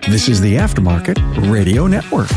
This is the Aftermarket Radio Network.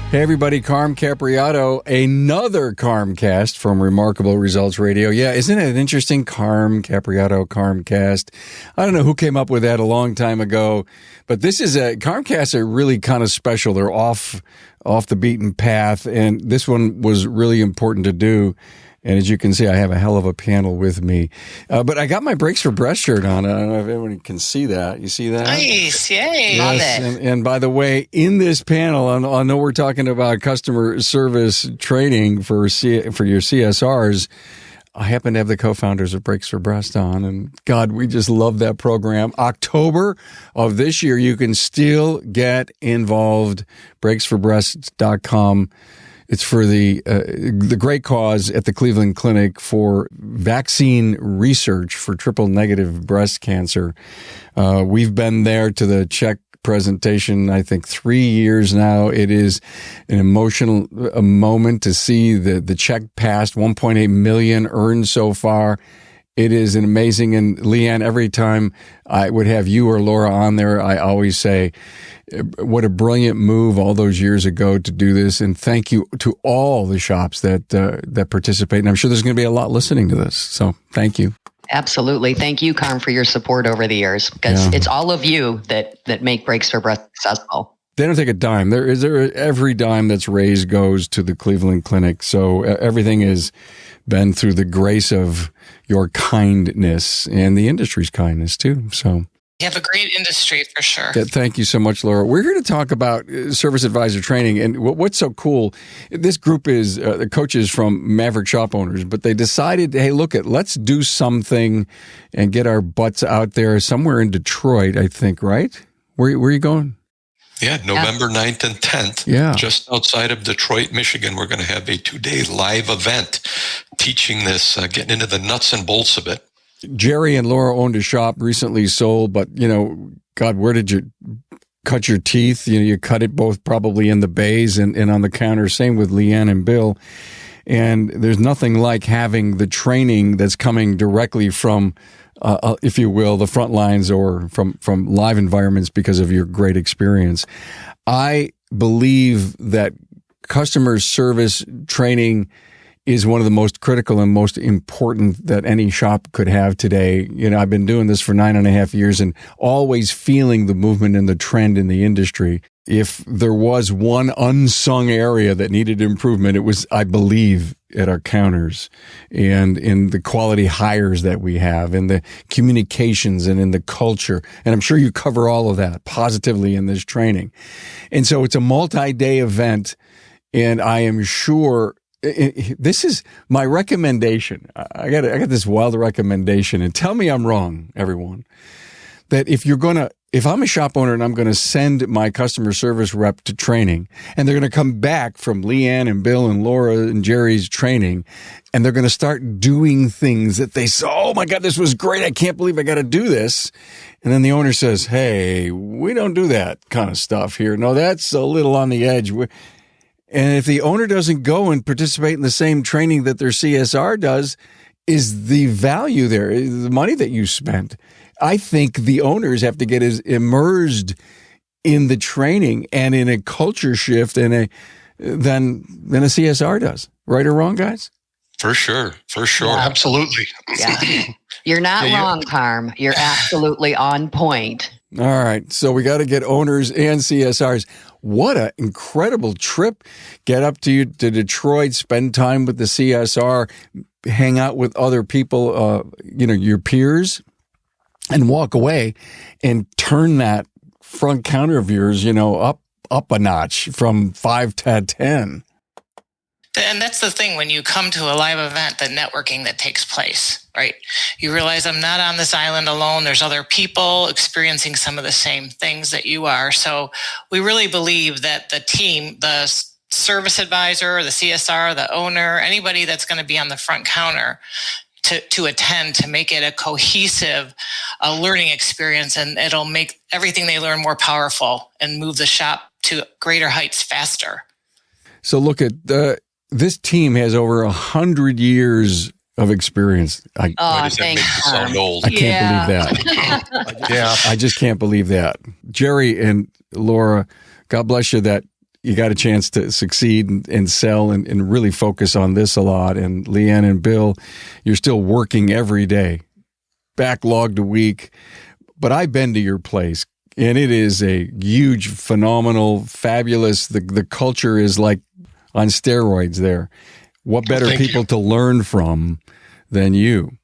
Hey everybody, Carm Capriato, another Carmcast from Remarkable Results Radio. Yeah, isn't it interesting? Carm Capriato, Carmcast. I don't know who came up with that a long time ago, but Carmcasts are really kind of special. They're off the beaten path, and this one was really important to do. And as you can see, I have a hell of a panel with me. But I got my Brakes for Breast shirt on. I don't know if everyone can see that. You see that? Nice. Yay. Love Yes. it. And by the way, in this panel, I know we're talking about customer service training for your CSRs. I happen to have the co-founders of Brakes for Breast on. And God, we just love that program. October of this year, you can still get involved. BrakesForBreast.com. It's for the great cause at the Cleveland Clinic for vaccine research for triple-negative breast cancer. We've been there to the check presentation, I think, 3 years now. It is an emotional moment to see the check passed, 1.8 million earned so far. It is an amazing, and Leanne, every time I would have you or Laura on there, I always say, what a brilliant move all those years ago to do this. And thank you to all the shops that participate. And I'm sure there's going to be a lot listening to this. So thank you. Absolutely. Thank you, Carm, for your support over the years, because it's all of you that make Brakes for Breast successful. They don't take a dime. Every dime that's raised goes to the Cleveland Clinic. So everything has been through the grace of your kindness and the industry's kindness too. So You have a great industry for sure. thank you so much, Laura. We're here to talk about service advisor training. And what's so cool, this group is the coaches from Maverick Shop Owners, but they decided, hey, let's do something and get our butts out there somewhere in Detroit, I think, right? Where are you going? Yeah, November 9th and 10th. Yeah. Just outside of Detroit, Michigan, we're going to have a 2-day live event teaching this, getting into the nuts and bolts of it. Gerry and Laura owned a shop, recently sold, but, God, where did you cut your teeth? You cut it both probably in the bays and on the counter. Same with Leanne and Bill. And there's nothing like having the training that's coming directly from, if you will, the front lines or from live environments because of your great experience. I believe that customer service training is one of the most critical and most important that any shop could have today. I've been doing this for 9.5 years and always feeling the movement and the trend in the industry. If there was one unsung area that needed improvement, it was, I believe, at our counters and in the quality hires that we have, in the communications and in the culture. And I'm sure you cover all of that positively in this training. And so it's a multi-day event, and I am sure this is my recommendation. I got this wild recommendation, and tell me I'm wrong, everyone, that if I'm a shop owner and I'm going to send my customer service rep to training, and they're going to come back from Leanne and Bill and Laura and Gerry's training, and they're going to start doing things that they say, oh my God, this was great. I can't believe I got to do this. And then the owner says, hey, we don't do that kind of stuff here. No, that's a little on the edge. And if the owner doesn't go and participate in the same training that their CSR does, is the value there, is the money that you spent. I think the owners have to get as immersed in the training and in a culture shift than a CSR does. Right or wrong, guys? For sure. Yeah. Absolutely. Yeah. You're not wrong, Carm. You're absolutely on point. All right. So we got to get owners and CSRs. What an incredible trip. Get up to Detroit, spend time with the CSR, hang out with other people, your peers, and walk away and turn that front counter of yours, up a notch from 5 to 10. And that's the thing, when you come to a live event, the networking that takes place, right? You realize I'm not on this island alone. There's other people experiencing some of the same things that you are. So we really believe that the team, the service advisor, the CSR, the owner, anybody that's going to be on the front counter to attend, to make it a cohesive learning experience, and it'll make everything they learn more powerful and move the shop to greater heights faster. So look at this team has over 100 years of experience. Why does that make you sound old? I can't believe that. Yeah. I just can't believe that. Gerry and Laura, God bless you that you got a chance to succeed and sell and really focus on this a lot. And Leanne and Bill, you're still working every day, backlogged a week. But I've been to your place, and it is a huge, phenomenal, fabulous. The culture is like on steroids there. What better people to learn from than you?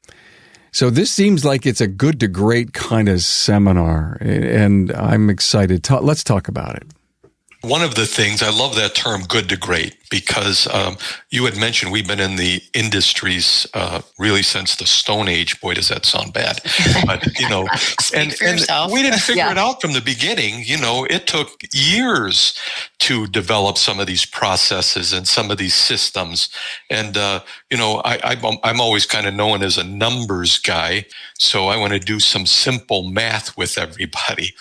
So this seems like it's a good to great kind of seminar, and I'm excited. Let's talk about it. One of the things, I love that term, good to great, because you had mentioned we've been in the industries really since the Stone Age. Boy, does that sound bad. But, and we didn't figure it out from the beginning. It took years to develop some of these processes and some of these systems. And, I'm always kind of known as a numbers guy. So I want to do some simple math with everybody.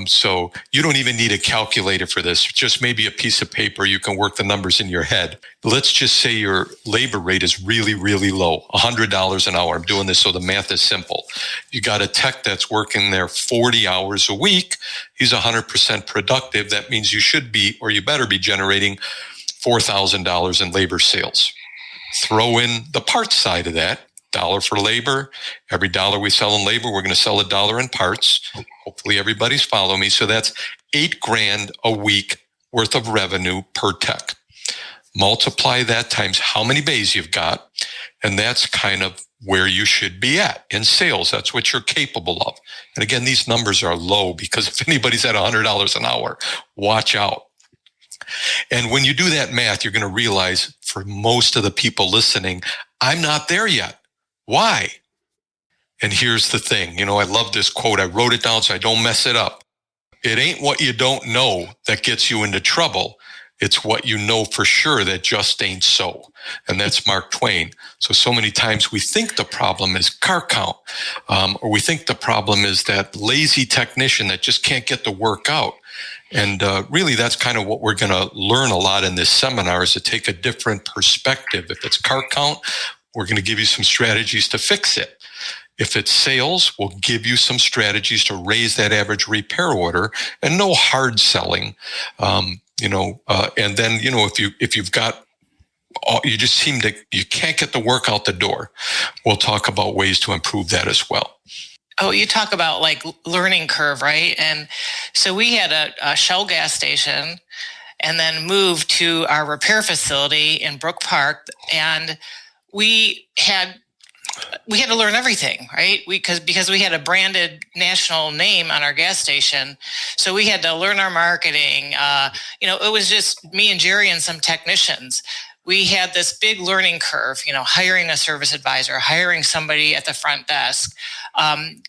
So you don't even need a calculator for this, just maybe a piece of paper. You can work the numbers in your head. Let's just say your labor rate is really, really low, $100 an hour. I'm doing this so the math is simple. You got a tech that's working there 40 hours a week. He's 100% productive. That means you should be, or you better be generating $4,000 in labor sales. Throw in the parts side of that. $1 for labor. Every $1 we sell in labor, we're going to sell $1 in parts. Hopefully everybody's following me. So that's $8,000 a week worth of revenue per tech. Multiply that times how many bays you've got, and that's kind of where you should be at in sales. That's what you're capable of. And again, these numbers are low because if anybody's at $100 an hour, watch out. And when you do that math, you're going to realize for most of the people listening, I'm not there yet. Why? And here's the thing. I love this quote. I wrote it down so I don't mess it up. It ain't what you don't know that gets you into trouble. It's what you know for sure that just ain't so. And that's Mark Twain. So many times we think the problem is car count, or we think the problem is that lazy technician that just can't get the work out. And really, that's kind of what we're going to learn a lot in this seminar, is to take a different perspective. If it's car count, we're going to give you some strategies to fix it. If it's sales, we'll give you some strategies to raise that average repair order, and no hard selling. And then, if you've got, you just seem to, you can't get the work out the door, we'll talk about ways to improve that as well. Oh, you talk about like learning curve, right? And so we had a Shell gas station and then moved to our repair facility in Brook Park, and we had to learn everything, right? Because we had a branded national name on our gas station. So we had to learn our marketing. It was just me and Gerry and some technicians. We had this big learning curve, hiring a service advisor, hiring somebody at the front desk,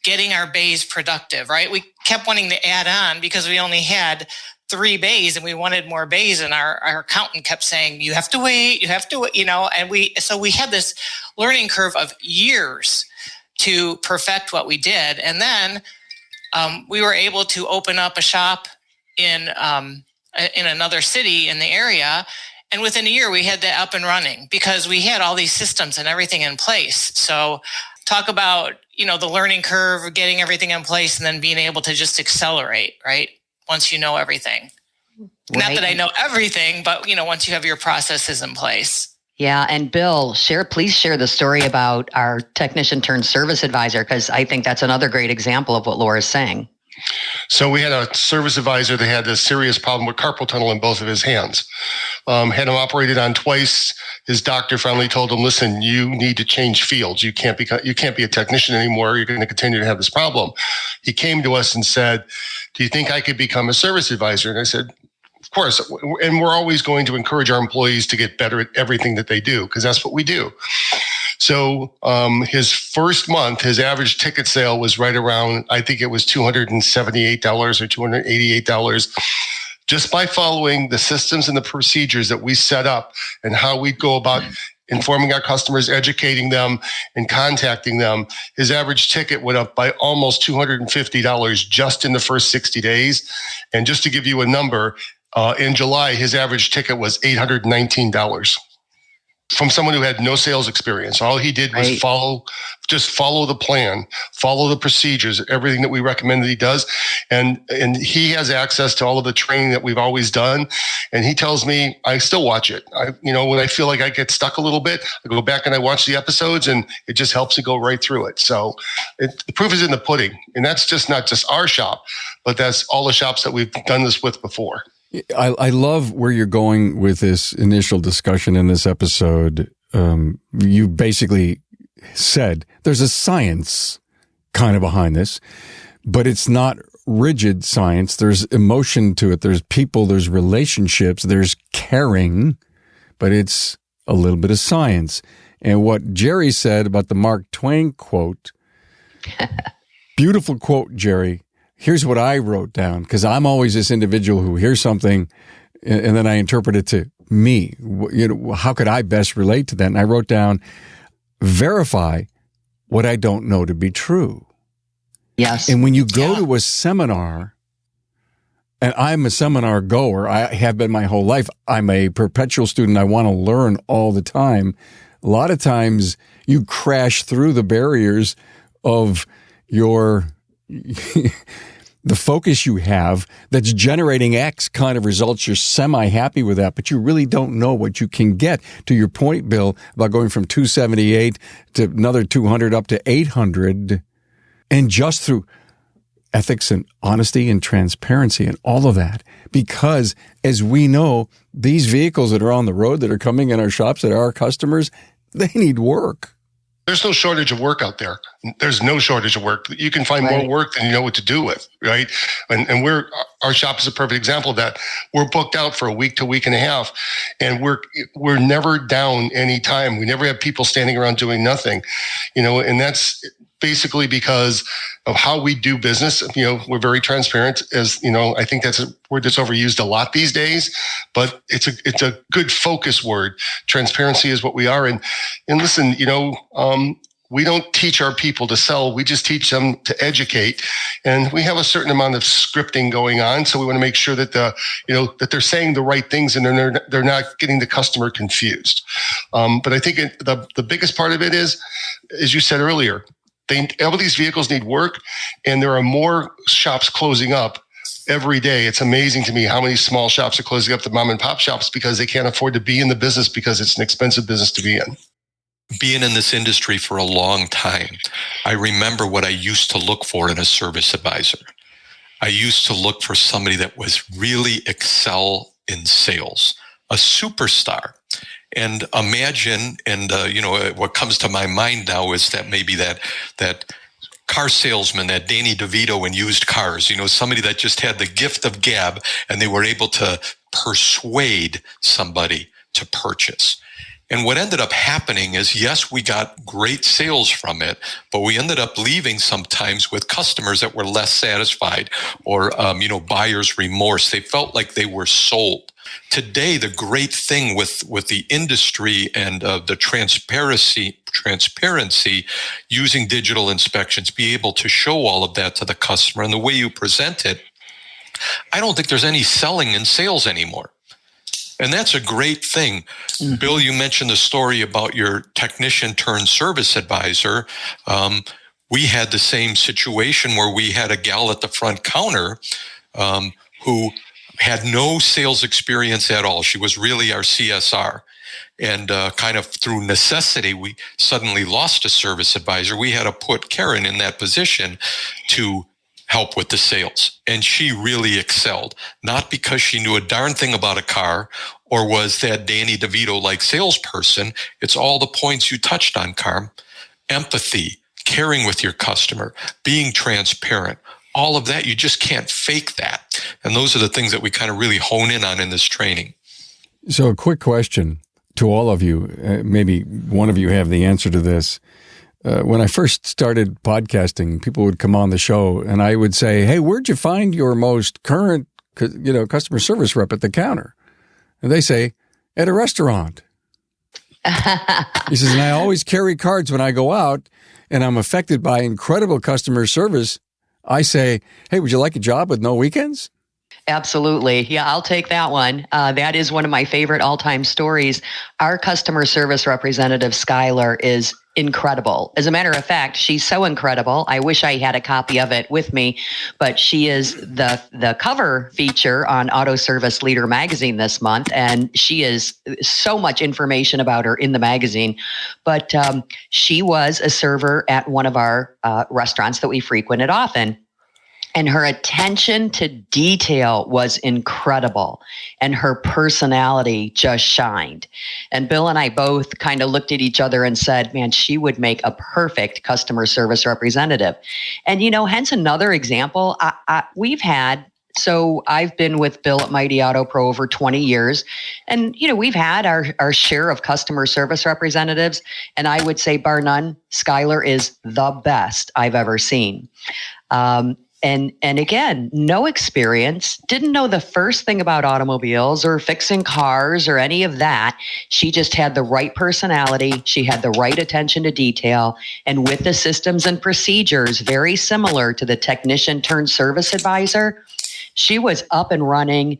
getting our bays productive, right? We kept wanting to add on because we only had 3 bays and we wanted more bays, and our accountant kept saying, you have to wait, and we had this learning curve of years to perfect what we did. And then we were able to open up a shop in another city in the area, and within a year we had that up and running because we had all these systems and everything in place. So talk about the learning curve, getting everything in place, and then being able to just accelerate, right? Once you know everything. Right. Not that I know everything, but once you have your processes in place. Yeah. And Bill, please share the story about our technician turned service advisor, because I think that's another great example of what Laura's saying. So we had a service advisor that had this serious problem with carpal tunnel in both of his hands. Had him operated on twice. His doctor finally told him, listen, you need to change fields. You can't be a technician anymore. You're going to continue to have this problem. He came to us and said, do you think I could become a service advisor? And I said, of course. And we're always going to encourage our employees to get better at everything that they do, because that's what we do. So his first month, his average ticket sale was right around, I think it was $278 or $288, just by following the systems and the procedures that we set up and how we go about informing our customers, educating them, and contacting them. His average ticket went up by almost $250 just in the first 60 days. And just to give you a number, in July, his average ticket was $819. from someone who had no sales experience. All he did was follow the plan, follow the procedures, everything that we recommend that he does. And he has access to all of the training that we've always done. And he tells me, I still watch it. When I feel like I get stuck a little bit, I go back and I watch the episodes, and it just helps me go right through it. So the proof is in the pudding. And that's just not just our shop, but that's all the shops that we've done this with before. I love where you're going with this initial discussion in this episode. You basically said there's a science kind of behind this, but it's not rigid science. There's emotion to it. There's people, there's relationships, there's caring, but it's a little bit of science. And what Gerry said about the Mark Twain quote, beautiful quote, Gerry. Here's what I wrote down, because I'm always this individual who hears something and then I interpret it to me. How could I best relate to that? And I wrote down, verify what I don't know to be true. Yes. And when you go to a seminar, and I'm a seminar goer, I have been my whole life. I'm a perpetual student. I want to learn all the time. A lot of times you crash through the barriers of your the focus you have that's generating X kind of results. You're semi-happy with that, but you really don't know what you can get. To your point, Bill, about going from 278 to another 200 up to 800, and just through ethics and honesty and transparency and all of that. Because as we know, these vehicles that are on the road that are coming in our shops that are our customers, they need work. There's no shortage of work out there. There's no shortage of work. You can find more work than you know what to do with, right? And our shop is a perfect example of that. We're booked out for a week to a week and a half, and we're never down any time. We never have people standing around doing nothing, and that's basically because of how we do business. We're very transparent, as I think that's a word that's overused a lot these days, but it's a good focus word. Transparency is what we are. And listen, we don't teach our people to sell. We just teach them to educate. And we have a certain amount of scripting going on. So we want to make sure that that they're saying the right things and they're not getting the customer confused. But I think the biggest part of it is, as you said earlier, all of these vehicles need work, and there are more shops closing up every day. It's amazing to me how many small shops are closing up, the mom and pop shops, because they can't afford to be in the business because it's an expensive business to be in. Being in this industry for a long time, I remember what I used to look for in a service advisor. I used to look for somebody that was really excel in sales, a superstar. And imagine, what comes to my mind now is that maybe that car salesman, that Danny DeVito in used cars, somebody that just had the gift of gab and they were able to persuade somebody to purchase. And what ended up happening is, yes, we got great sales from it, but we ended up leaving sometimes with customers that were less satisfied or, buyer's remorse. They felt like they were sold. Today, the great thing with the industry and the transparency using digital inspections, be able to show all of that to the customer and the way you present it, I don't think there's any selling and sales anymore. And that's a great thing. Mm-hmm. Bill, you mentioned the story about your technician turned service advisor. We had the same situation where we had a gal at the front counter who had no sales experience at all. She was really our CSR. And kind of through necessity, we suddenly lost a service advisor. We had to put Karen in that position to help with the sales. And she really excelled, not because she knew a darn thing about a car or was that Danny DeVito-like salesperson. It's all the points you touched on, Carm. Empathy, caring with your customer, being transparent, all of that. You just can't fake that. And those are the things that we kind of really hone in on in this training. So a quick question to all of you. Maybe one of you have the answer to this. When I first started podcasting, people would come on the show and I would say, hey, where'd you find your most current, customer service rep at the counter? And they say, at a restaurant. He says, and I always carry cards when I go out and I'm affected by incredible customer service. I say, hey, would you like a job with no weekends? Absolutely. Yeah, I'll take that one. That is one of my favorite all-time stories. Our customer service representative, Skylar, is incredible. As a matter of fact, she's so incredible. I wish I had a copy of it with me, but she is the cover feature on Auto Service Leader magazine this month, and she is so much information about her in the magazine. But she was a server at one of our restaurants that we frequented often. And her attention to detail was incredible. And her personality just shined. And Bill and I both kind of looked at each other and said, man, she would make a perfect customer service representative. And, hence another example. So I've been with Bill at Mighty Auto Pro over 20 years. And, we've had our share of customer service representatives. And I would say, bar none, Skylar is the best I've ever seen. And again, no experience, didn't know the first thing about automobiles or fixing cars or any of that. She just had the right personality. She had the right attention to detail. And with the systems and procedures very similar to the technician turned service advisor, she was up and running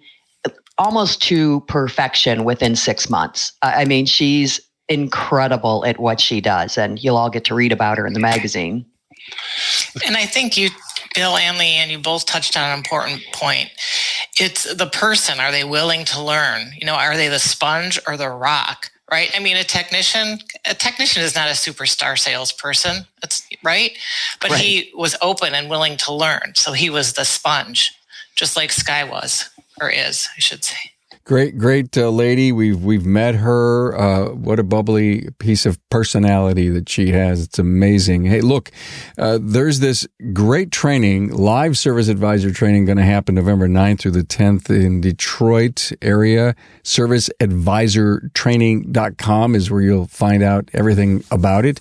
almost to perfection within 6 months. I mean, she's incredible at what she does. And you'll all get to read about her in the magazine. And I think Bill and Leigh, and you both touched on an important point. It's the person. Are they willing to learn? Are they the sponge or the rock? Right? I mean, a technician is not a superstar salesperson. That's right. But right. He was open and willing to learn. So he was the sponge, just like Sky was, or is, I should say. Great lady. We've met her. What a bubbly piece of personality that she has. It's amazing. Hey, look, there's this great training, live service advisor training, going to happen November 9th through the 10th in Detroit area. Serviceadvisortraining.com is where you'll find out everything about it.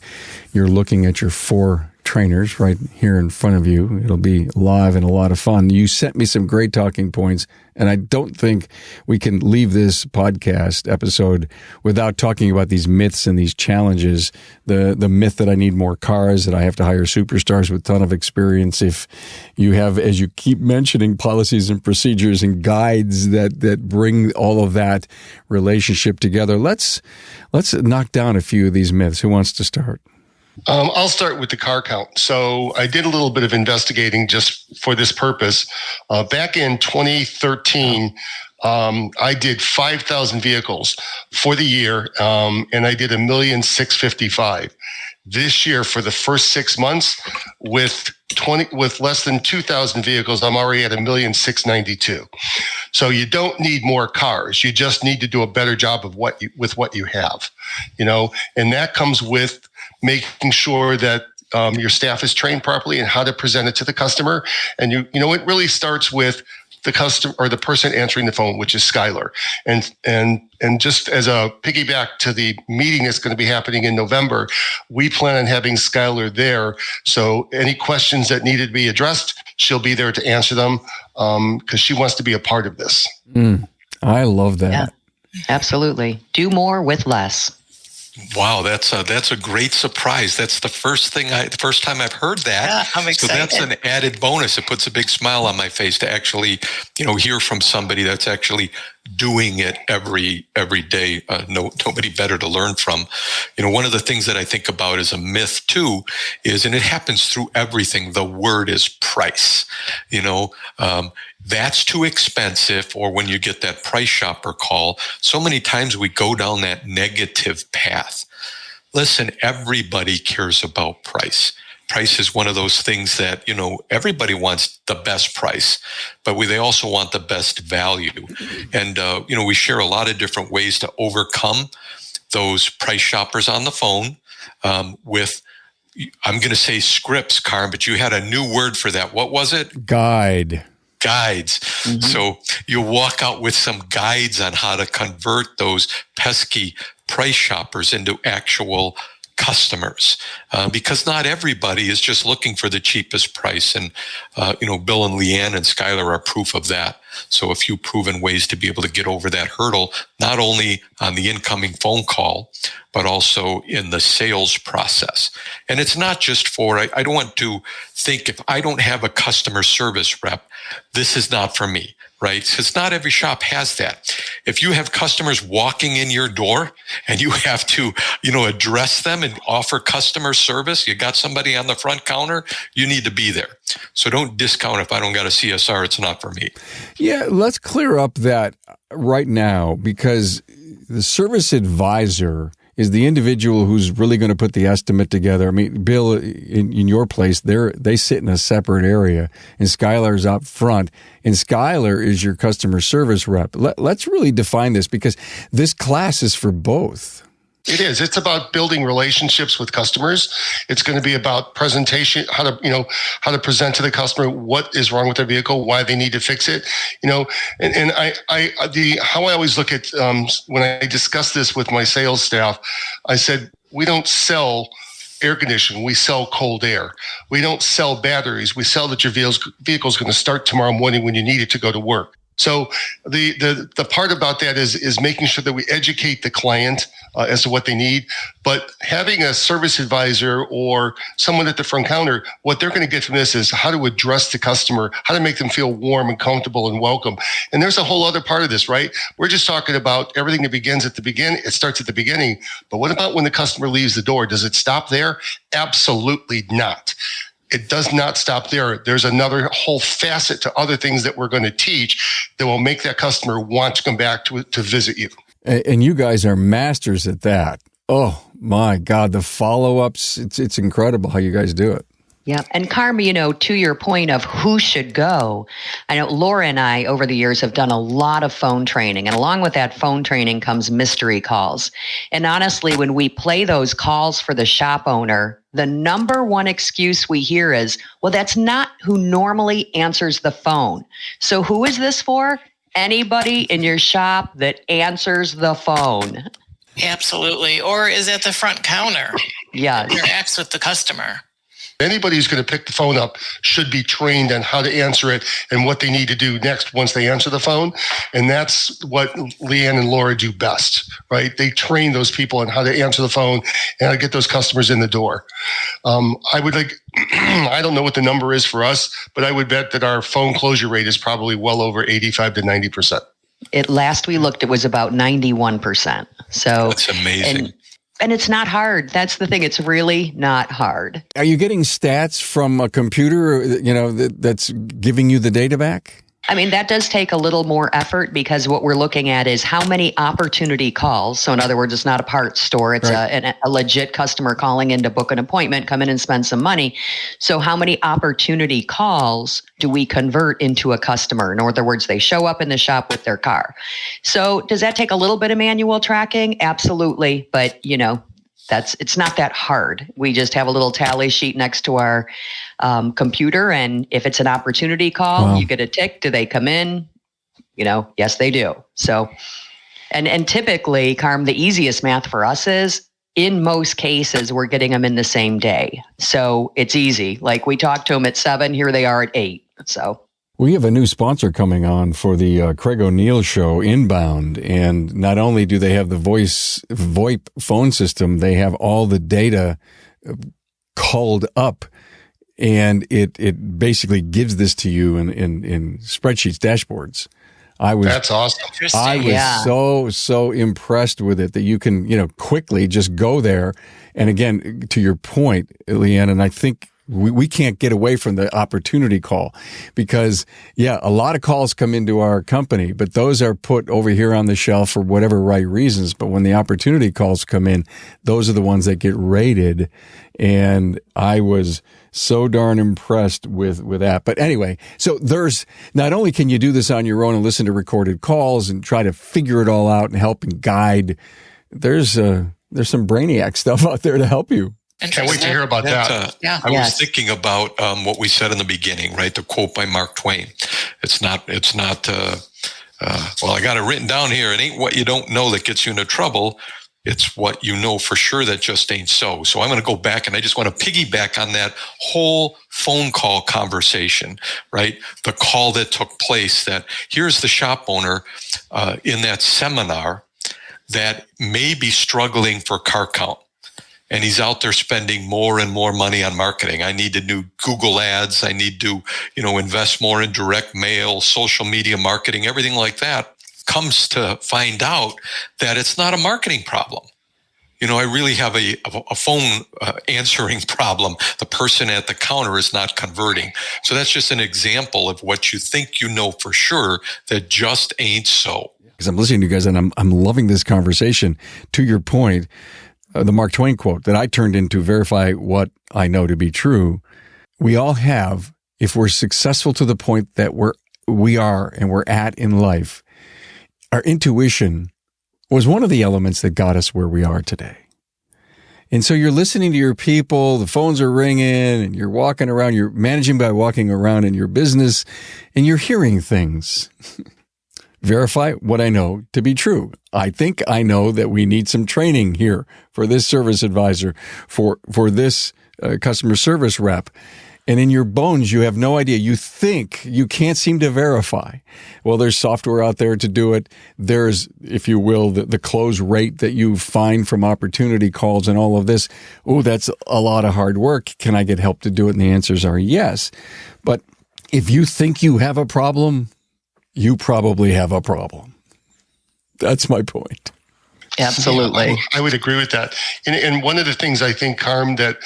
You're looking at your 4 trainers right here in front of you. It'll be live and a lot of fun. You sent me some great talking points, and I don't think we can leave this podcast episode without talking about these myths and these challenges. The myth that I need more cars, that I have to hire superstars with a ton of experience. If you have, as you keep mentioning, policies and procedures and guides that bring all of that relationship together. Let's knock down a few of these myths. Who wants to start? I'll start with the car count. So I did a little bit of investigating just for this purpose. Back in 2013, I did 5,000 vehicles for the year, and I did 1,655,000. This year, for the first 6 months, with less than 2,000 vehicles, I'm already at 1,692,000. So you don't need more cars. You just need to do a better job of what you have, and that comes with making sure that your staff is trained properly and how to present it to the customer. And it really starts with the customer or the person answering the phone, which is Skylar. And just as a piggyback to the meeting that's going to be happening in November, we plan on having Skylar there. So any questions that needed to be addressed, she'll be there to answer them because she wants to be a part of this. I love that. Yeah, absolutely. Do more with less. Wow, that's a great surprise. That's the first time I've heard that. Yeah, I'm excited. So that's an added bonus. It puts a big smile on my face to actually, hear from somebody that's actually doing it every day. Nobody better to learn from. One of the things that I think about as a myth too is, and it happens through everything, the word is price. That's too expensive, or when you get that price shopper call, so many times we go down that negative path. Listen, everybody cares about price. Price is one of those things that, everybody wants the best price, but they also want the best value. And, we share a lot of different ways to overcome those price shoppers on the phone with, I'm going to say scripts, Carm, but you had a new word for that. What was it? Guides. Mm-hmm. So you walk out with some guides on how to convert those pesky price shoppers into actual customers, because not everybody is just looking for the cheapest price. And, Bill and Leanne and Skylar are proof of that. So a few proven ways to be able to get over that hurdle, not only on the incoming phone call, but also in the sales process. And it's not just I don't want to think if I don't have a customer service rep, this is not for me, right? Because not every shop has that. If you have customers walking in your door and you have to, address them and offer customer service, you got somebody on the front counter, you need to be there. So don't discount if I don't got a CSR, it's not for me. Yeah, let's clear up that right now, because the service advisor is the individual who's really going to put the estimate together. I mean, Bill, in your place, they sit in a separate area, and Skylar's up front, and Skylar is your customer service rep. Let's really define this, because this class is for both. It is. It's about building relationships with customers. It's going to be about presentation, how to present to the customer what is wrong with their vehicle, why they need to fix it. How I always look at when I discuss this with my sales staff, I said, we don't sell air conditioning. We sell cold air. We don't sell batteries. We sell that your vehicle is going to start tomorrow morning when you need it to go to work. So the part about that is making sure that we educate the client as to what they need. But having a service advisor or someone at the front counter, what they're going to get from this is how to address the customer, how to make them feel warm and comfortable and welcome. And there's a whole other part of this, right? We're just talking about everything that begins at the beginning. It starts at the beginning. But what about when the customer leaves the door? Does it stop there? Absolutely not. It does not stop there. There's another whole facet to other things that we're going to teach that will make that customer want to come back to visit you. And you guys are masters at that. Oh, my God. The follow-ups, it's incredible how you guys do it. Yeah. And Carm, to your point of who should go, I know Laura and I over the years have done a lot of phone training. And along with that phone training comes mystery calls. And honestly, when we play those calls for the shop owner, the number one excuse we hear is, well, that's not who normally answers the phone. So who is this for? Anybody in your shop that answers the phone. Absolutely. Or is at the front counter. Yes. Interacts with the customer. Anybody who's going to pick the phone up should be trained on how to answer it and what they need to do next once they answer the phone. And that's what Leanne and Laura do best, right? They train those people on how to answer the phone and how to get those customers in the door. I don't know what the number is for us, but I would bet that our phone closure rate is probably well over 85 to 90%. Last we looked, it was about 91%. So that's amazing. And it's not hard. That's the thing. It's really not hard. Are you getting stats from a computer, that's giving you the data back? I mean, that does take a little more effort because what we're looking at is how many opportunity calls. So in other words, it's not a parts store. It's right. a legit customer calling in to book an appointment, come in and spend some money. So how many opportunity calls do we convert into a customer? In other words, they show up in the shop with their car. So does that take a little bit of manual tracking? Absolutely. But, it's not that hard. We just have a little tally sheet next to our computer. And if it's an opportunity call, You get a tick. Do they come in? Yes, they do. So, and typically, Carm, the easiest math for us is in most cases, we're getting them in the same day. So it's easy. Like we talked to them at 7, here they are at 8. So. We have a new sponsor coming on for the Craig O'Neill Show, Inbound. And not only do they have the VoIP phone system, they have all the data called up. And it basically gives this to you in spreadsheets, dashboards. That's awesome. I was so impressed with it that you can, quickly just go there. And again, to your point, Leanne, and I think we can't get away from the opportunity call because, a lot of calls come into our company, but those are put over here on the shelf for whatever right reasons. But when the opportunity calls come in, those are the ones that get rated. And I was so darn impressed with that. But anyway, so there's not only can you do this on your own and listen to recorded calls and try to figure it all out and help and guide, there's some brainiac stuff out there to help you. Can't wait to hear about that. I was thinking about what we said in the beginning, right? The quote by Mark Twain. It's not. I got it written down here. It ain't what you don't know that gets you into trouble. It's what you know for sure that just ain't so. So I'm going to go back and I just want to piggyback on that whole phone call conversation, right? The call that took place, that here's the shop owner in that seminar that may be struggling for car count. and he's out there spending more and more money on marketing. I need to do Google ads. I need to, invest more in direct mail, social media marketing, everything like that, comes to find out that it's not a marketing problem. I really have a phone answering problem. The person at the counter is not converting. So that's just an example of what you think you know for sure that just ain't so. Because I'm listening to you guys and I'm loving this conversation. To your point, the Mark Twain quote that I turned into verify what I know to be true. We all have, if we're successful to the point that we are and we're at in life, our intuition was one of the elements that got us where we are today. And so you're listening to your people, the phones are ringing, and you're walking around, you're managing by walking around in your business, and you're hearing things. Verify what I know to be true. I think I know that we need some training here for this service advisor, for this customer service rep. And in your bones, you have no idea. You think you can't seem to verify. Well, there's software out there to do it. There's, if you will, the close rate that you find from opportunity calls and all of this. Oh, that's a lot of hard work. Can I get help to do it? And the answers are yes. But if you think you have a problem, you probably have a problem. That's my point. Absolutely. Yeah, I would agree with that. And one of the things I think, Carm, that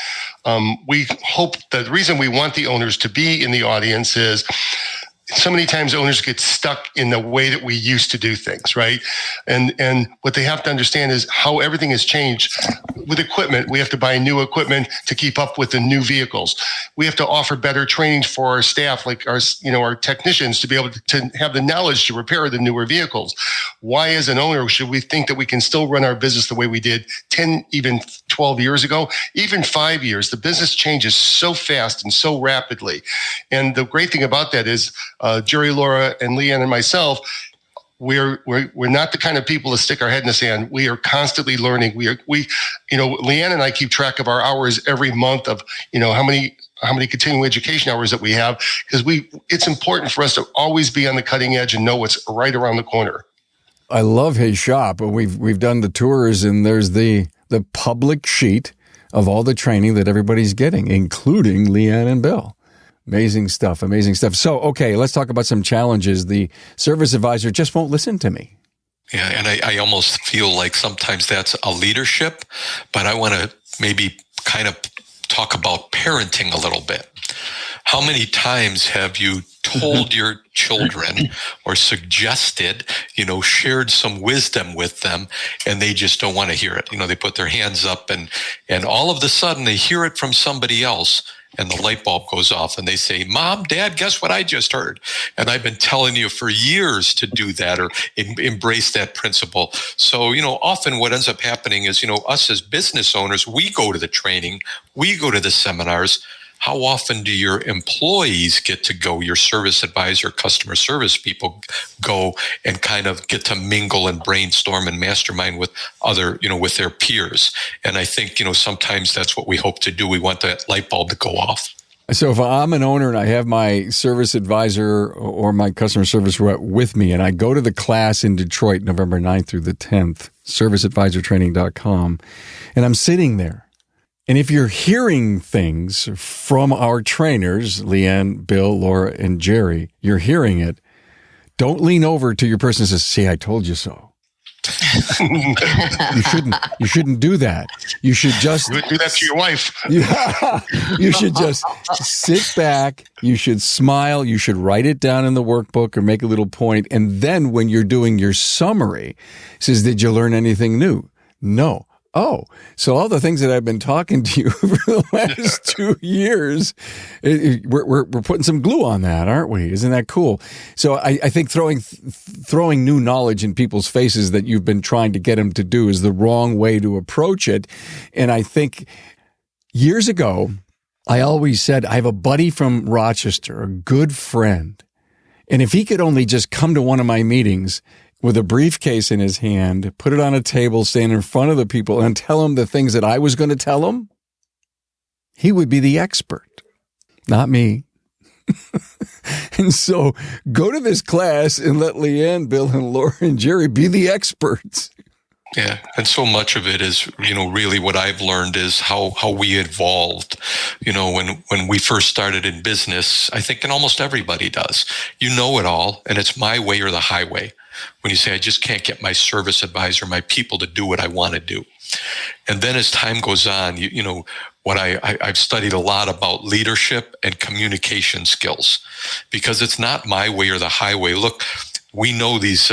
we hope that the reason we want the owners to be in the audience is so many times owners get stuck in the way that we used to do things, right? And what they have to understand is how everything has changed. With equipment, we have to buy new equipment to keep up with the new vehicles. We have to offer better training for our staff, like our technicians, to be able to have the knowledge to repair the newer vehicles. Why, as an owner, should we think that we can still run our business the way we did 10, even 12 years ago, even 5 years? The business changes so fast and so rapidly. And the great thing about that is Gerry, Laura, and Leanne, and myself, we're not the kind of people to stick our head in the sand. We are constantly learning. Leanne and I keep track of our hours every month of how many continuing education hours that we have, because it's important for us to always be on the cutting edge and know what's right around the corner. I love his shop. We've done the tours, and there's the public sheet of all the training that everybody's getting, including Leanne and Bill. Amazing stuff. So, okay, let's talk about some challenges. The service advisor just won't listen to me. Yeah, and I almost feel like sometimes that's a leadership, but I want to maybe kind of talk about parenting a little bit. How many times have you told your children or suggested, shared some wisdom with them, and they just don't want to hear it? They put their hands up and all of a sudden they hear it from somebody else, and the light bulb goes off and they say, Mom, Dad, guess what I just heard? And I've been telling you for years to do that or embrace that principle. So, often what ends up happening is, us as business owners, we go to the training, we go to the seminars. How often do your employees get to go, your service advisor, customer service people go and kind of get to mingle and brainstorm and mastermind with other, with their peers? And I think, sometimes that's what we hope to do. We want that light bulb to go off. So if I'm an owner and I have my service advisor or my customer service rep with me, and I go to the class in Detroit, November 9th through the 10th, serviceadvisortraining.com, and I'm sitting there, and if you're hearing things from our trainers, Leanne, Bill, Laura, and Gerry, you're hearing it, don't lean over to your person and say, see, I told you so. You shouldn't do that. You should just do that to your wife. You should just sit back. You should smile. You should write it down in the workbook or make a little point. And then when you're doing your summary, it says, did you learn anything new? No. Oh, so all the things that I've been talking to you for the last 2 years, we're putting some glue on that, aren't we? Isn't that cool? So I think throwing new knowledge in people's faces that you've been trying to get them to do is the wrong way to approach it. And I think years ago, I always said, I have a buddy from Rochester, a good friend. And if he could only just come to one of my meetings with a briefcase in his hand, put it on a table, stand in front of the people and tell them the things that I was going to tell him, he would be the expert, not me. And so go to this class and let Leanne, Bill, and Laura and Gerry be the experts. Yeah. And so much of it is, really what I've learned is how we evolved. When we first started in business, I think, and almost everybody does, you know it all, and it's my way or the highway. When you say, I just can't get my service advisor, my people to do what I want to do. And then as time goes on, what I've studied a lot about leadership and communication skills, because it's not my way or the highway. Look, we know these,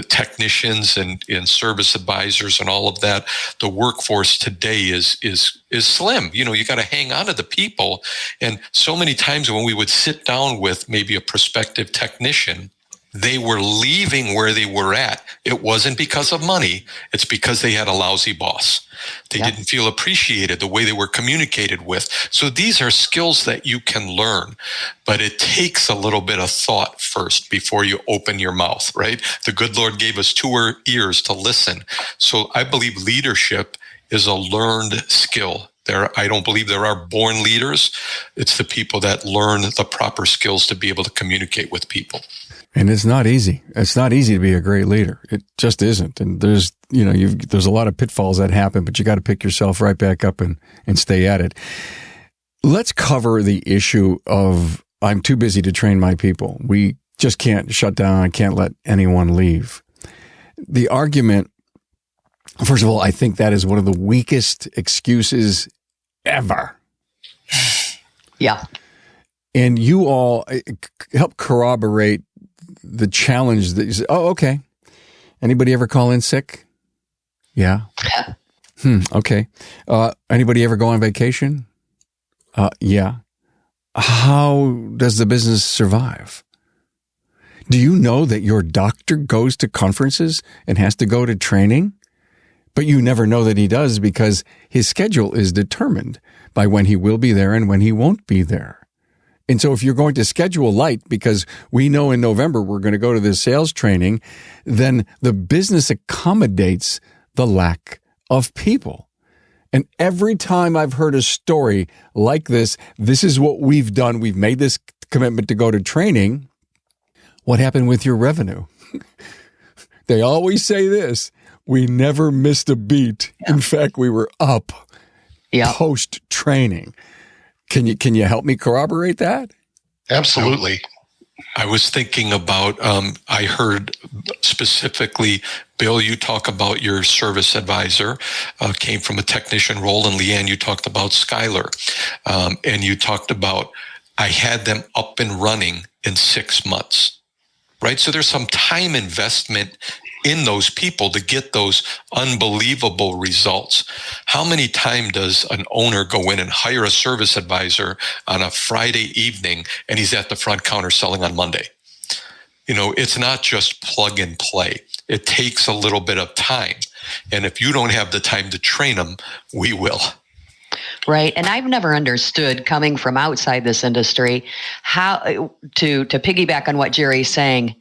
technicians and service advisors and all of that. The workforce today is slim. You got to hang on to the people. And so many times when we would sit down with maybe a prospective technician, they were leaving where they were at. It wasn't because of money. It's because they had a lousy boss. They didn't feel appreciated the way they were communicated with. So these are skills that you can learn, but it takes a little bit of thought first before you open your mouth, right? The good Lord gave us 2 ears to listen. So I believe leadership is a learned skill. I don't believe there are born leaders. It's the people that learn the proper skills to be able to communicate with people. And it's not easy. It's not easy to be a great leader. It just isn't. And there's a lot of pitfalls that happen, but you got to pick yourself right back up and stay at it. Let's cover the issue of I'm too busy to train my people. We just can't shut down. I can't let anyone leave. The argument, first of all, I think that is one of the weakest excuses ever. Yeah. And you all help corroborate the challenge that you say, oh, okay. Anybody ever call in sick? Yeah. Okay. Anybody ever go on vacation? Yeah. How does the business survive? Do you know that your doctor goes to conferences and has to go to training? But you never know that he does because his schedule is determined by when he will be there and when he won't be there. And so if you're going to schedule light because we know in November we're going to go to this sales training, then the business accommodates the lack of people. And every time I've heard a story like this is what we've done. We've made this commitment to go to training. What happened with your revenue? They always say this. We never missed a beat. Yeah. In fact, we were up post-training. Can you help me corroborate that? Absolutely. I was thinking about, I heard specifically, Bill, you talk about your service advisor, came from a technician role, and Leanne, you talked about Skylar. And you talked about, I had them up and running in 6 months, right? So there's some time investment in those people to get those unbelievable results. How many times does an owner go in and hire a service advisor on a Friday evening and he's at the front counter selling on Monday? It's not just plug and play. It takes a little bit of time. And if you don't have the time to train them, we will. Right. And I've never understood, coming from outside this industry, how to piggyback on what Gerry's saying.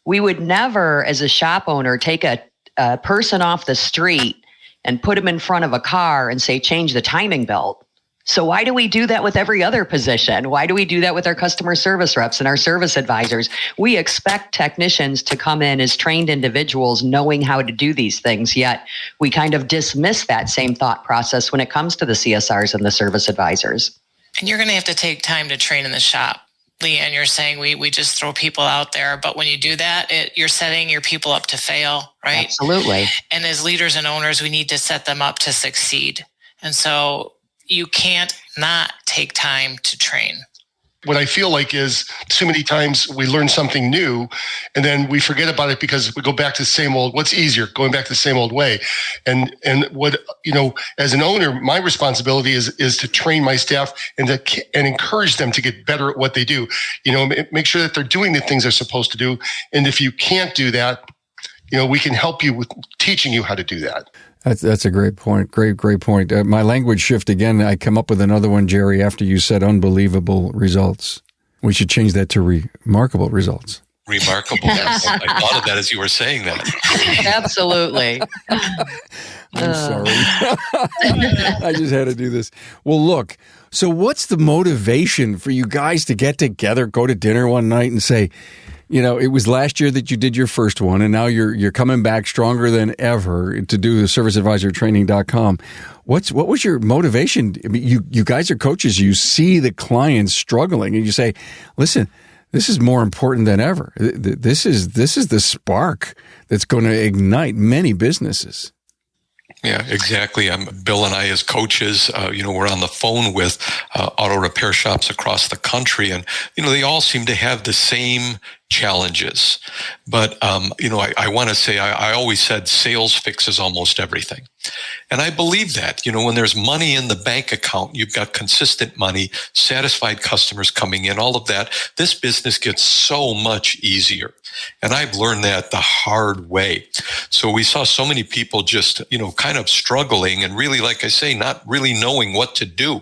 We would never, as a shop owner, take a person off the street and put him in front of a car and say, change the timing belt. So why do we do that with every other position? Why do we do that with our customer service reps and our service advisors? We expect technicians to come in as trained individuals knowing how to do these things, yet we kind of dismiss that same thought process when it comes to the CSRs and the service advisors. And you're going to have to take time to train in the shop. Leigh, and you're saying we just throw people out there, but when you do that, you're setting your people up to fail, right? Absolutely. And as leaders and owners, we need to set them up to succeed. And so you can't not take time to train. What I feel like is too many times we learn something new and then we forget about it because we go back to the same old, what's easier, going back to the same old way. And what, as an owner, my responsibility is to train my staff and encourage them to get better at what they do. Make sure that they're doing the things they're supposed to do. And if you can't do that, we can help you with teaching you how to do that. That's a great point. Great point. My language shift again. I come up with another one, Gerry, after you said unbelievable results. We should change that to remarkable results. Remarkable. Yes. I thought of that as you were saying that. Absolutely. I'm sorry. I just had to do this. Well, look, so what's the motivation for you guys to get together, go to dinner one night and say, it was last year that you did your first one, and now you're coming back stronger than ever to do the serviceadvisortraining.com. What was your motivation? I mean, you guys are coaches. You see the clients struggling, and you say, "Listen, this is more important than ever. This is the spark that's going to ignite many businesses." Yeah, exactly. Bill and I, as coaches, we're on the phone with auto repair shops across the country, and they all seem to have the same challenges. But I want to say, I always said sales fixes almost everything, and I believe that. When there's money in the bank account, you've got consistent money, satisfied customers coming in, all of that. This business gets so much easier. And I've learned that the hard way. So we saw so many people just, kind of struggling and really, like I say, not really knowing what to do.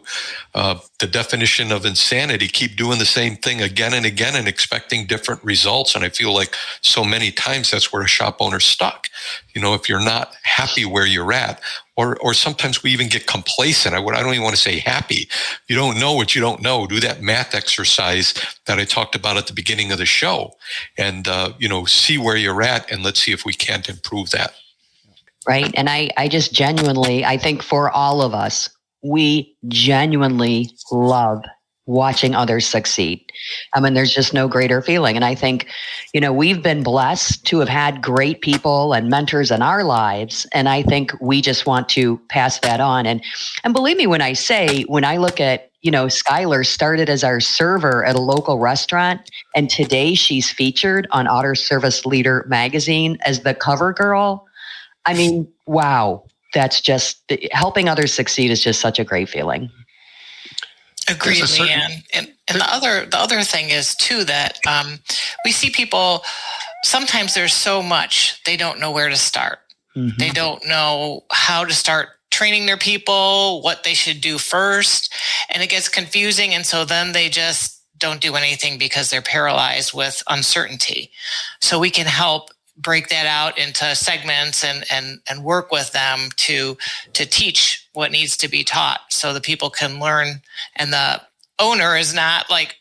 The definition of insanity, keep doing the same thing again and again and expecting different results. And I feel like so many times that's where a shop owner's stuck. If you're not happy where you're at, or sometimes we even get complacent. I don't even want to say happy. You don't know what you don't know. Do that math exercise that I talked about at the beginning of the show, and see where you're at, and let's see if we can't improve that. Right. And I just genuinely, I think for all of us, we genuinely love watching others succeed. I mean, there's just no greater feeling. And I think, we've been blessed to have had great people and mentors in our lives. And I think we just want to pass that on. And believe me, when I look at, Skylar started as our server at a local restaurant, and today she's featured on Auto Service Leader magazine as the cover girl. I mean, wow. That's just helping others succeed is just such a great feeling. Agreed, Leanne. And the other thing is too that we see people, sometimes there's so much they don't know where to start. Mm-hmm. They don't know how to start training their people, what they should do first, and it gets confusing, and so then they just don't do anything because they're paralyzed with uncertainty. So we can help break that out into segments and work with them to teach what needs to be taught so the people can learn, and the owner is not like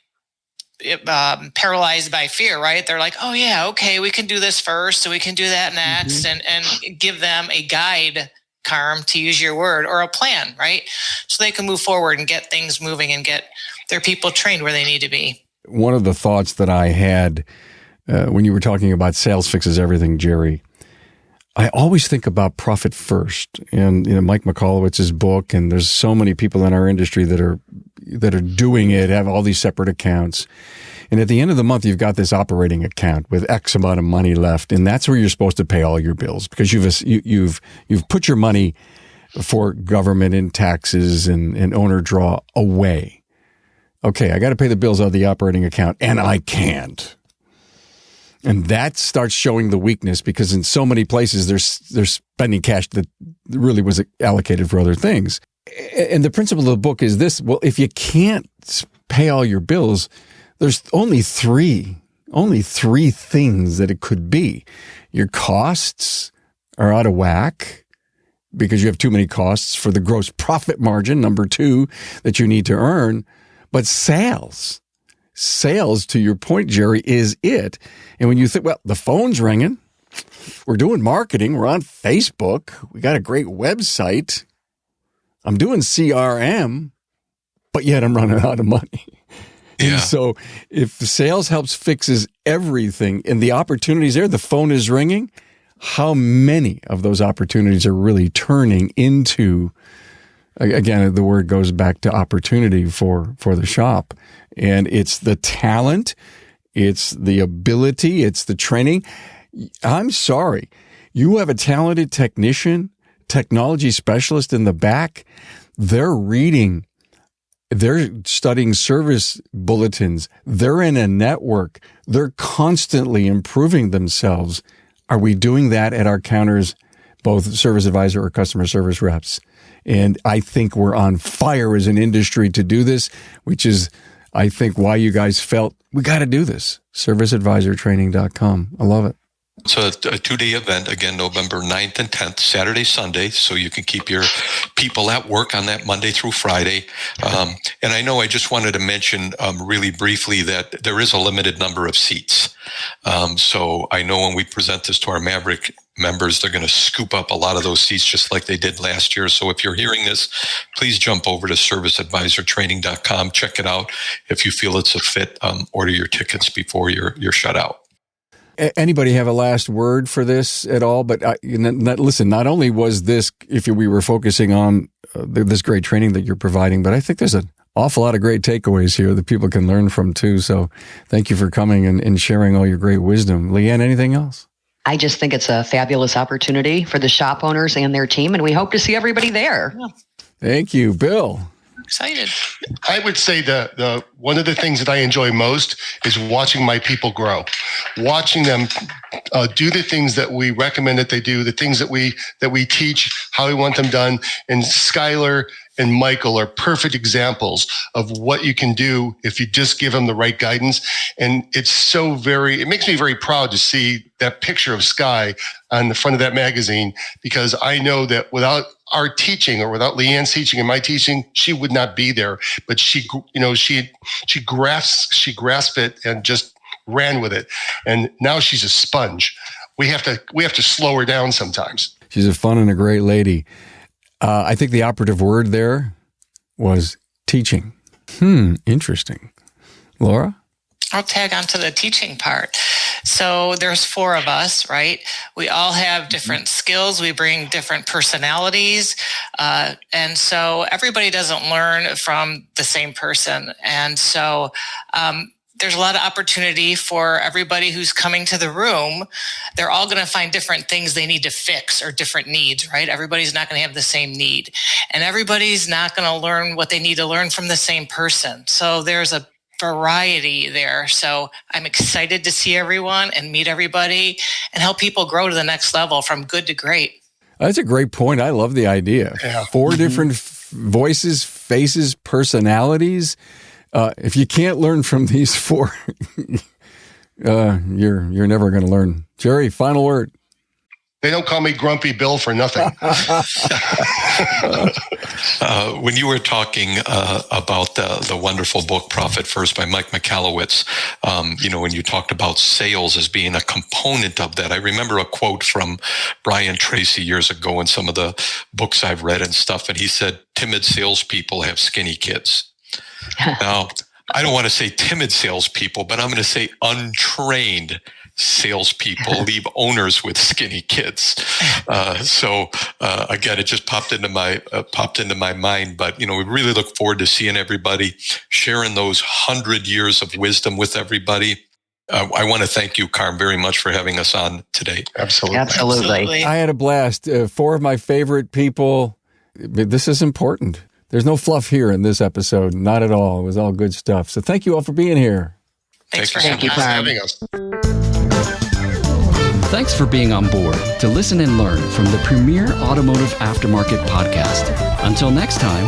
paralyzed by fear, right? They're like, oh yeah, okay, we can do this first, so we can do that next, mm-hmm. and give them a guide, Carm, to use your word, or a plan, right? So they can move forward and get things moving and get their people trained where they need to be. One of the thoughts that I had when you were talking about sales fixes everything, Gerry, I always think about profit first. And Mike McColowitz's book, and there's so many people in our industry that are doing it, have all these separate accounts. And at the end of the month, you've got this operating account with X amount of money left, and that's where you're supposed to pay all your bills, because you've put your money for government and taxes and owner draw away. Okay, I got to pay the bills out of the operating account, and I can't. And that starts showing the weakness, because in so many places they're spending cash that really was allocated for other things. And the principle of the book is this: well, if you can't pay all your bills, there's only three things that it could be. Your costs are out of whack because you have too many costs for the gross profit margin, number 2, that you need to earn. But sales, to your point, Gerry, is it. And when you think, well, the phone's ringing, we're doing marketing, we're on Facebook, we got a great website, I'm doing CRM, but yet I'm running out of money. Yeah. And so if sales fixes everything and the opportunities there, the phone is ringing, how many of those opportunities are really turning into, again, the word goes back to opportunity for the shop. And it's the talent, it's the ability, it's the training. I'm sorry. You have a talented technician, technology specialist in the back. They're studying service bulletins. They're in a network. They're constantly improving themselves. Are we doing that at our counters, both service advisor or customer service reps? And I think we're on fire as an industry to do this, which is, I think, why you guys felt we got to do this. Serviceadvisortraining.com. I love it. It's a 2-day event, again, November 9th and 10th, Saturday, Sunday, so you can keep your people at work on that Monday through Friday. And I know I just wanted to mention really briefly that there is a limited number of seats. So I know when we present this to our Maverick members, they're going to scoop up a lot of those seats just like they did last year. So if you're hearing this, please jump over to serviceadvisortraining.com, check it out. If you feel it's a fit, order your tickets before you're shut out. Anybody have a last word for this at all? But listen, not only was this, if we were focusing on this great training that you're providing, but I think there's an awful lot of great takeaways here that people can learn from too. So thank you for coming and sharing all your great wisdom. Leanne, anything else? I just think it's a fabulous opportunity for the shop owners and their team, and we hope to see everybody there. Thank you, Bill. Excited. I would say the one of the things that I enjoy most is watching my people grow, watching them do the things that we recommend that they do, the things that we teach, how we want them done. And Skylar and Michael are perfect examples of what you can do if you just give them the right guidance. And it makes me very proud to see that picture of Sky on the front of that magazine, because I know that without our teaching, or without Leanne's teaching and my teaching, she would not be there. But she grasped it and just ran with it. And now she's a sponge. We have to slow her down sometimes. She's a fun and a great lady. I think the operative word there was teaching. Interesting. Laura? I'll tag on to the teaching part. So there's 4 of us, right? We all have different skills. We bring different personalities. And so everybody doesn't learn from the same person. And so there's a lot of opportunity for everybody who's coming to the room. They're all going to find different things they need to fix or different needs, right? Everybody's not going to have the same need. And everybody's not going to learn what they need to learn from the same person. So there's a variety there. So I'm excited to see everyone and meet everybody and help people grow to the next level from good to great. That's a great point. I love the idea. Yeah. 4 different voices, faces, personalities. If you can't learn from these 4, you're never going to learn. Gerry, final word. They don't call me Grumpy Bill for nothing. When you were talking about the wonderful book Profit First by Mike Michalowicz, when you talked about sales as being a component of that, I remember a quote from Brian Tracy years ago in some of the books I've read and stuff, and he said, "Timid salespeople have skinny kids." Now, I don't want to say timid salespeople, but I'm going to say untrained salespeople leave owners with skinny kids. Again, it just popped into my mind. But we really look forward to seeing everybody, sharing those 100 years of wisdom with everybody. I want to thank you, Carm, very much for having us on today. Absolutely. I had a blast. 4 of my favorite people. This is important. There's no fluff here in this episode. Not at all. It was all good stuff. So thank you all for being here. Thanks for having us. Thanks for being on board to listen and learn from the premier automotive aftermarket podcast. Until next time.